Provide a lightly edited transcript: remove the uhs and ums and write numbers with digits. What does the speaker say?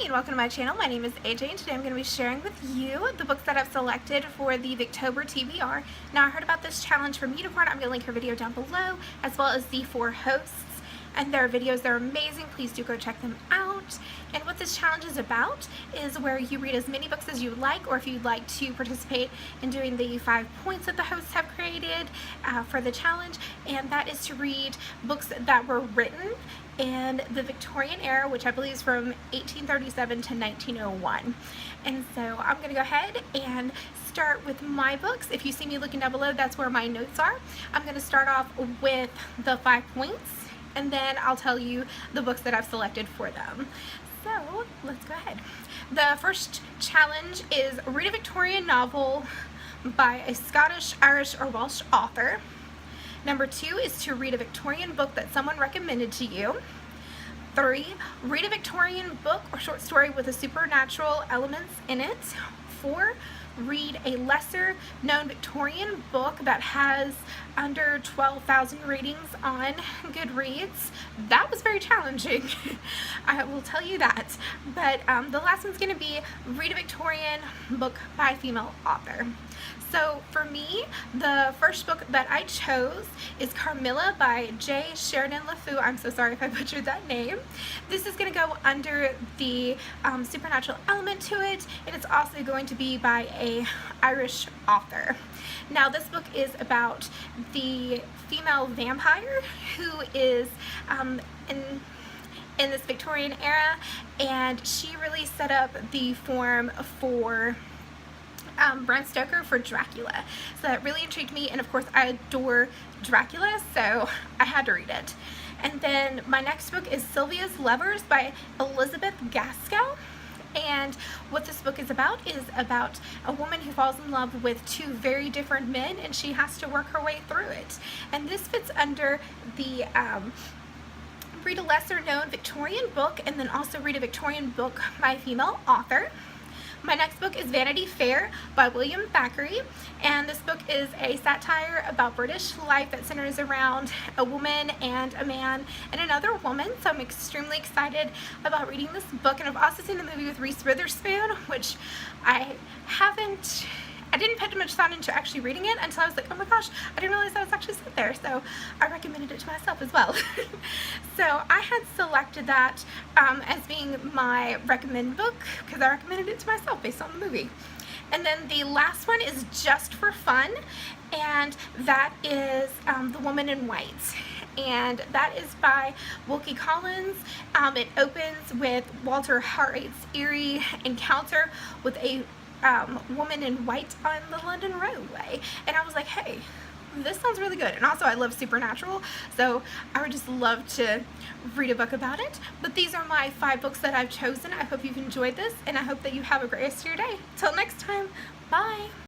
and welcome to my channel. My name is AJ and today I'm going to be sharing with you the books that I've selected for the Victober TBR. Now I heard about this challenge from Unicorn. I'm going to link her video down below as well as the 4 hosts and their videos. They're amazing. Please do go check them out. And what this challenge is about is where you read as many books as you like, or if you'd like to participate in doing the 5 points that the hosts have created for the challenge, and that is to read books that were written in the Victorian era, which I believe is from 1837 to 1901. And so I'm going to go ahead and start with my books. If you see me looking down below, that's where my notes are. I'm going to start off with the 5 points, and then I'll tell you the books that I've selected for them. So let's go ahead. The first challenge is read a Victorian novel by a Scottish, Irish, or Welsh author. Number 2 is to read a Victorian book that someone recommended to you. 3, read a Victorian book or short story with a supernatural elements in it. 4, read a lesser known Victorian book that has under 12,000 ratings on Goodreads. That was very challenging. I will tell you that. But the last one's going to be read a Victorian book by a female author. So for me, the first book that I chose is Carmilla by J. Sheridan LeFou. I'm so sorry if I butchered that name. This is going to go under the supernatural element to it, and it's also going to be by a Irish author. Now this book is about the female vampire who is in this Victorian era, and she really set up the form for Bram Stoker for Dracula. So that really intrigued me, and of course I adore Dracula, so I had to read it. And then my next book is Sylvia's Lovers by Elizabeth Gaskell. And what this book is about a woman who falls in love with 2 very different men, and she has to work her way through it. And this fits under the read a lesser known Victorian book, and then also read a Victorian book by a female author. My next book is Vanity Fair by William Thackeray, and this book is a satire about British life that centers around a woman and a man and another woman, so I'm extremely excited about reading this book. And I've also seen the movie with Reese Witherspoon, which I didn't put much thought into actually reading it until I was like, oh my gosh, I didn't realize that was actually set there, so I recommended it to myself as well. So I had selected that as being my recommended book because I recommended it to myself based on the movie. And then the last one is Just for Fun, and that is The Woman in White. And that is by Wilkie Collins. It opens with Walter Hartwright's eerie encounter with a woman in white on the London roadway, and I was like, hey, this sounds really good. And also I love supernatural, so I would just love to read a book about it. But these are my 5 books that I've chosen. I hope you've enjoyed this, and I hope that you have a great rest of your day. Till next time, bye.